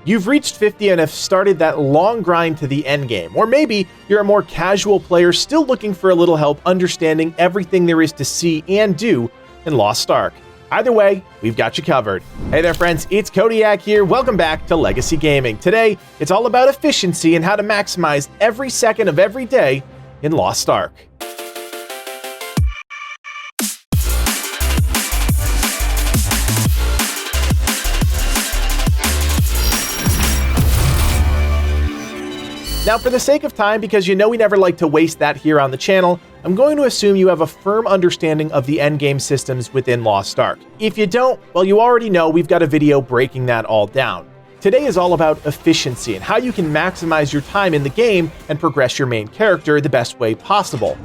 You've reached 50 and have started that long grind to the endgame, or maybe you're a more casual player still looking for a little help understanding everything there is to see and do in Lost Ark. Either way, we've got you covered. Hey there friends, it's Kodiak here, welcome back to Legacy Gaming. Today, it's all about efficiency and how to maximize every second of every day in Lost Ark. Now, for the sake of time, because you know we never like to waste that here on the channel, I'm going to assume you have a firm understanding of the endgame systems within Lost Ark. If you don't, well, you already know we've got a video breaking that all down. Today is all about efficiency and how you can maximize your time in the game and progress your main character the best way possible.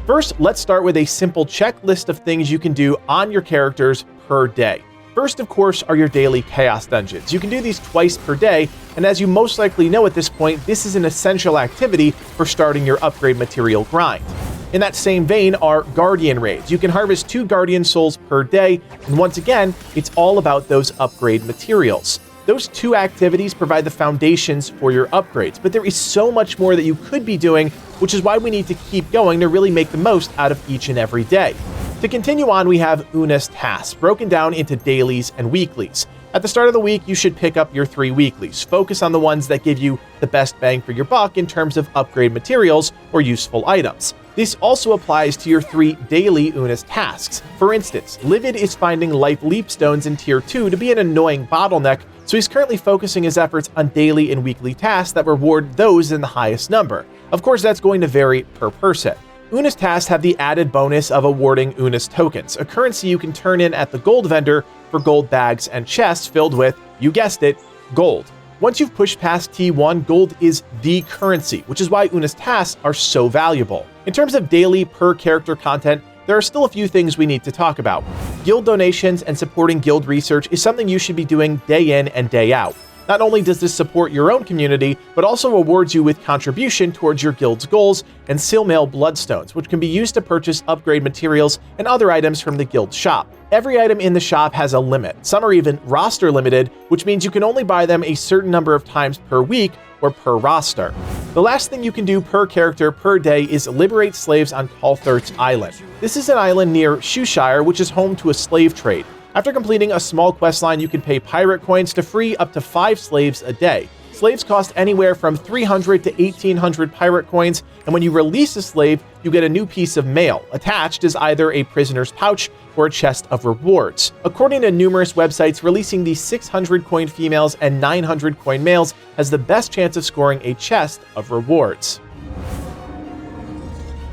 First, let's start with a simple checklist of things you can do on your characters per day. First, of course, are your daily Chaos Dungeons. You can do these twice per day, and as you most likely know at this point, this is an essential activity for starting your upgrade material grind. In that same vein are Guardian Raids. You can harvest 2 Guardian Souls per day, and once again, it's all about those upgrade materials. Those 2 activities provide the foundations for your upgrades, but there is so much more that you could be doing, which is why we need to keep going to really make the most out of each and every day. To continue on, we have Una's tasks, broken down into dailies and weeklies. At the start of the week, you should pick up your 3 weeklies. Focus on the ones that give you the best bang for your buck in terms of upgrade materials or useful items. This also applies to your 3 daily Una's tasks. For instance, Livid is finding life leap stones in Tier 2 to be an annoying bottleneck, so he's currently focusing his efforts on daily and weekly tasks that reward those in the highest number. Of course, that's going to vary per person. Una's tasks have the added bonus of awarding Una's tokens, a currency you can turn in at the gold vendor for gold bags and chests filled with, you guessed it, gold. Once you've pushed past T1, gold is the currency, which is why Una's tasks are so valuable. In terms of daily per character content, there are still a few things we need to talk about. Guild donations and supporting guild research is something you should be doing day in and day out. Not only does this support your own community, but also rewards you with contribution towards your guild's goals and Silmail Bloodstones, which can be used to purchase upgrade materials and other items from the guild shop. Every item in the shop has a limit. Some are even roster limited, which means you can only buy them a certain number of times per week or per roster. The last thing you can do per character per day is liberate slaves on Khalthertz Island. This is an island near Shoeshire, which is home to a slave trade. After completing a small questline, you can pay pirate coins to free up to 5 slaves a day. Slaves cost anywhere from 300 to 1800 pirate coins, and when you release a slave, you get a new piece of mail. Attached is either a prisoner's pouch or a chest of rewards. According to numerous websites, releasing these 600 coin females and 900 coin males has the best chance of scoring a chest of rewards.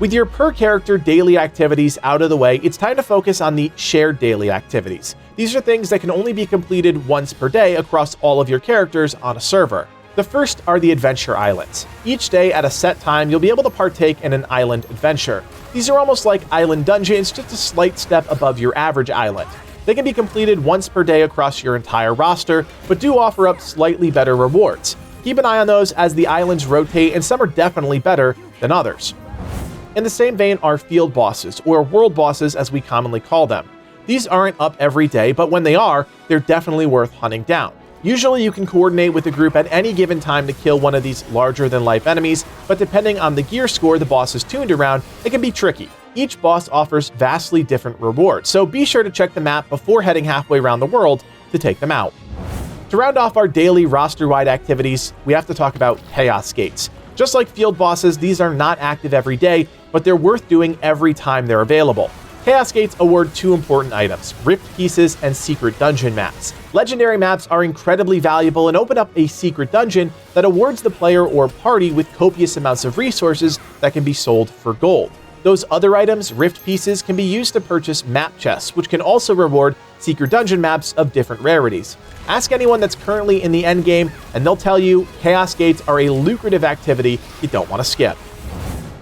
With your per character daily activities out of the way, it's time to focus on the shared daily activities. These are things that can only be completed once per day across all of your characters on a server. The first are the Adventure Islands. Each day at a set time, you'll be able to partake in an island adventure. These are almost like island dungeons, just a slight step above your average island. They can be completed once per day across your entire roster, but do offer up slightly better rewards. Keep an eye on those as the islands rotate, and some are definitely better than others. In the same vein are field bosses, or world bosses as we commonly call them. These aren't up every day, but when they are, they're definitely worth hunting down. Usually you can coordinate with a group at any given time to kill one of these larger-than-life enemies, but depending on the gear score the boss is tuned around, it can be tricky. Each boss offers vastly different rewards, so be sure to check the map before heading halfway around the world to take them out. To round off our daily roster-wide activities, we have to talk about Chaos Gates. Just like field bosses, these are not active every day, but they're worth doing every time they're available. Chaos Gates award 2 important items, Rift Pieces and Secret Dungeon Maps. Legendary maps are incredibly valuable and open up a secret dungeon that awards the player or party with copious amounts of resources that can be sold for gold. Those other items, Rift Pieces, can be used to purchase map chests, which can also reward secret dungeon maps of different rarities. Ask anyone that's currently in the endgame, and they'll tell you Chaos Gates are a lucrative activity you don't want to skip.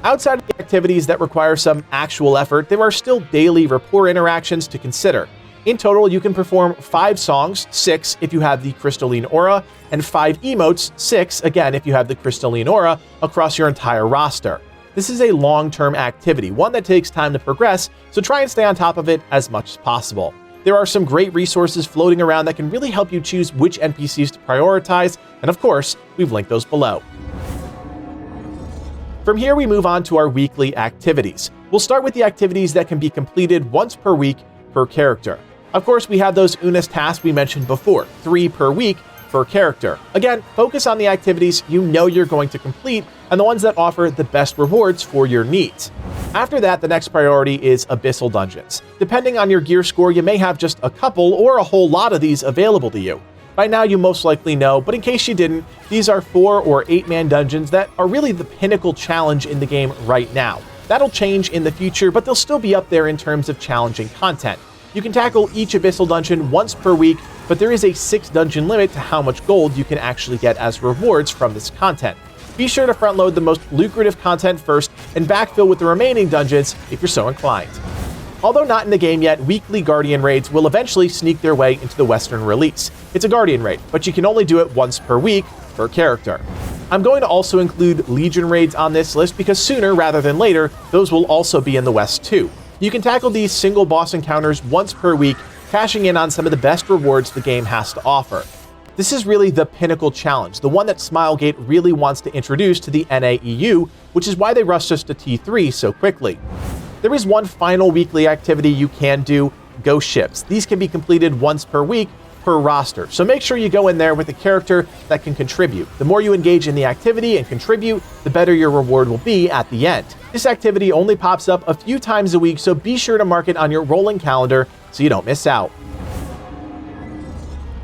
Outside of the activities that require some actual effort, there are still daily Rapport Interactions to consider. In total, you can perform 5 songs, 6 if you have the Crystalline Aura, and 5 emotes, 6 again if you have the Crystalline Aura, across your entire roster. This is a long-term activity, one that takes time to progress, so try and stay on top of it as much as possible. There are some great resources floating around that can really help you choose which NPCs to prioritize, and of course, we've linked those below. From here, we move on to our weekly activities. We'll start with the activities that can be completed once per week per character. Of course, we have those UNIS tasks we mentioned before, 3 per week per character. Again, focus on the activities you know you're going to complete and the ones that offer the best rewards for your needs. After that, the next priority is Abyssal Dungeons. Depending on your gear score, you may have just a couple or a whole lot of these available to you. By now, you most likely know, but in case you didn't, these are 4 or 8-man dungeons that are really the pinnacle challenge in the game right now. That'll change in the future, but they'll still be up there in terms of challenging content. You can tackle each Abyssal Dungeon once per week, but there is a 6-dungeon limit to how much gold you can actually get as rewards from this content. Be sure to front-load the most lucrative content first and backfill with the remaining dungeons if you're so inclined. Although not in the game yet, weekly Guardian raids will eventually sneak their way into the Western release. It's a Guardian raid, but you can only do it once per week per character. I'm going to also include Legion raids on this list because sooner rather than later, those will also be in the West too. You can tackle these single boss encounters once per week, cashing in on some of the best rewards the game has to offer. This is really the pinnacle challenge, the one that Smilegate really wants to introduce to the NAEU, which is why they rushed us to T3 so quickly. There is one final weekly activity you can do, Ghost Ships. These can be completed once per week per roster, so make sure you go in there with a character that can contribute. The more you engage in the activity and contribute, the better your reward will be at the end. This activity only pops up a few times a week, so be sure to mark it on your rolling calendar so you don't miss out.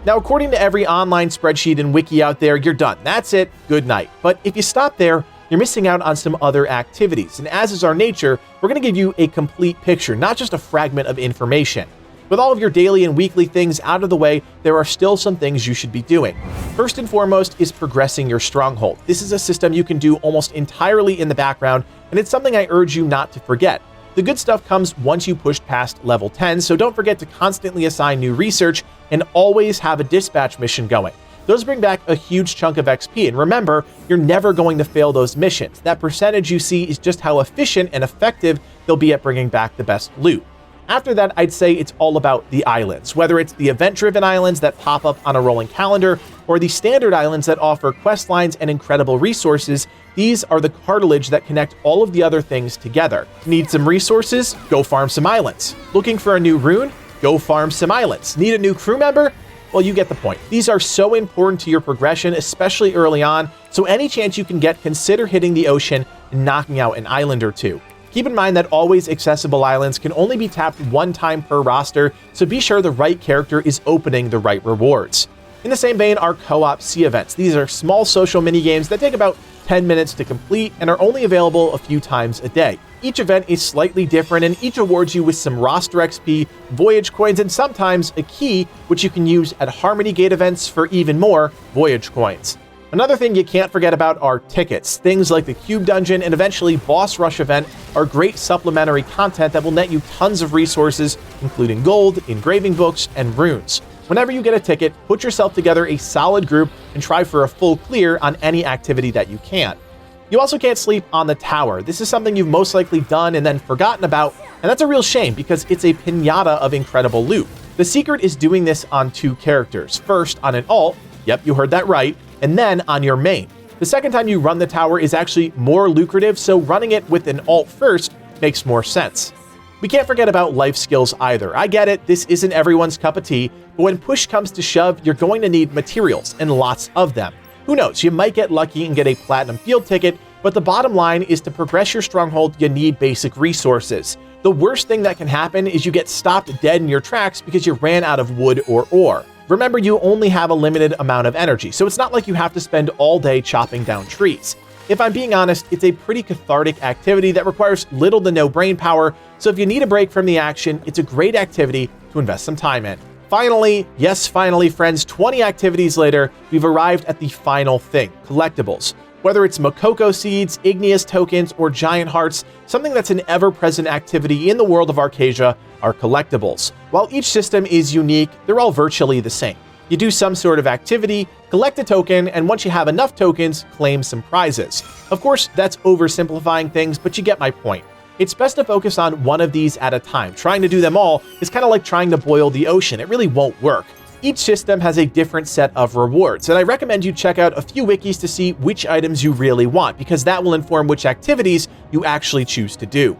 Now, according to every online spreadsheet and wiki out there, you're done. That's it. Good night. But if you stop there, you're missing out on some other activities. And as is our nature, we're going to give you a complete picture, not just a fragment of information. With all of your daily and weekly things out of the way, there are still some things you should be doing. First and foremost is progressing your Stronghold. This is a system you can do almost entirely in the background, and it's something I urge you not to forget. The good stuff comes once you push past level 10, so don't forget to constantly assign new research and always have a dispatch mission going. Those bring back a huge chunk of XP, and remember, you're never going to fail those missions. That percentage you see is just how efficient and effective they'll be at bringing back the best loot. After that, I'd say it's all about the islands, whether it's the event-driven islands that pop up on a rolling calendar or the standard islands that offer quest lines and incredible resources. These are the cartilage that connect all of the other things together. Need some resources? Go farm some islands. Looking for a new rune? Go farm some islands. Need a new crew member? Well, you get the point. These are so important to your progression, especially early on, so any chance you can get, consider hitting the ocean and knocking out an island or two. Keep in mind that always accessible islands can only be tapped one time per roster, so be sure the right character is opening the right rewards. In the same vein are co-op sea events. These are small social minigames that take about 10 minutes to complete and are only available a few times a day. Each event is slightly different and each awards you with some roster XP, voyage coins, and sometimes a key, which you can use at Harmony Gate events for even more voyage coins. Another thing you can't forget about are tickets. Things like the Cube Dungeon and eventually Boss Rush event are great supplementary content that will net you tons of resources, including gold, engraving books, and runes. Whenever you get a ticket, put yourself together a solid group and try for a full clear on any activity that you can. You also can't sleep on the tower. This is something you've most likely done and then forgotten about, and that's a real shame because it's a piñata of incredible loot. The secret is doing this on 2 characters. First on an alt, yep, you heard that right, and then on your main. The second time you run the tower is actually more lucrative, so running it with an alt first makes more sense. We can't forget about life skills either. I get it, this isn't everyone's cup of tea, but when push comes to shove, you're going to need materials, and lots of them. Who knows, you might get lucky and get a platinum field ticket, but the bottom line is to progress your stronghold, you need basic resources. The worst thing that can happen is you get stopped dead in your tracks because you ran out of wood or ore. Remember, you only have a limited amount of energy, so it's not like you have to spend all day chopping down trees. If I'm being honest, it's a pretty cathartic activity that requires little to no brain power, so if you need a break from the action, it's a great activity to invest some time in. Finally, yes, finally, friends, 20 activities later, we've arrived at the final thing, collectibles. Whether it's Mokoko seeds, igneous tokens, or giant hearts, something that's an ever-present activity in the world of Arcasia are collectibles. While each system is unique, they're all virtually the same. You do some sort of activity, collect a token, and once you have enough tokens, claim some prizes. Of course, that's oversimplifying things, but you get my point. It's best to focus on one of these at a time. Trying to do them all is kind of like trying to boil the ocean. It really won't work. Each system has a different set of rewards, and I recommend you check out a few wikis to see which items you really want, because that will inform which activities you actually choose to do.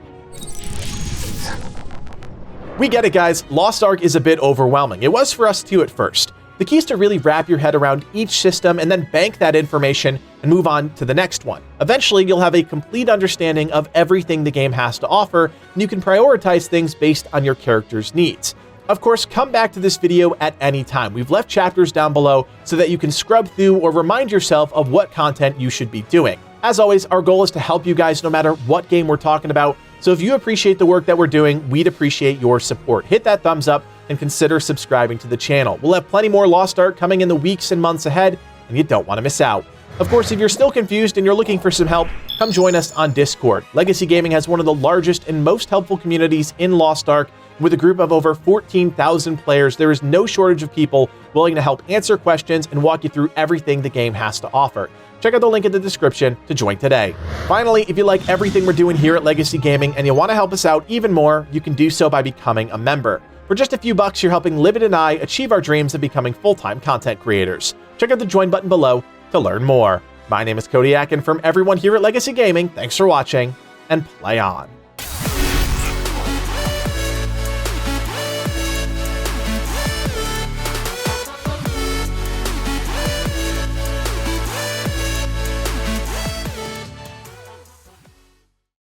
We get it, guys. Lost Ark is a bit overwhelming. It was for us too at first. The key is to really wrap your head around each system and then bank that information and move on to the next one. Eventually, you'll have a complete understanding of everything the game has to offer, and you can prioritize things based on your character's needs. Of course, come back to this video at any time. We've left chapters down below so that you can scrub through or remind yourself of what content you should be doing. As always, our goal is to help you guys no matter what game we're talking about, so if you appreciate the work that we're doing, we'd appreciate your support. Hit that thumbs up and consider subscribing to the channel. We'll have plenty more Lost Ark coming in the weeks and months ahead, and you don't want to miss out. Of course, if you're still confused and you're looking for some help, come join us on Discord. Legacy Gaming has one of the largest and most helpful communities in Lost Ark. With a group of over 14,000 players, there is no shortage of people willing to help answer questions and walk you through everything the game has to offer. Check out the link in the description to join today. Finally, if you like everything we're doing here at Legacy Gaming and you want to help us out even more, you can do so by becoming a member. For just a few bucks, you're helping Livid and I achieve our dreams of becoming full-time content creators. Check out the join button below to learn more. My name is Kodiak, and from everyone here at Legacy Gaming, thanks for watching, and play on.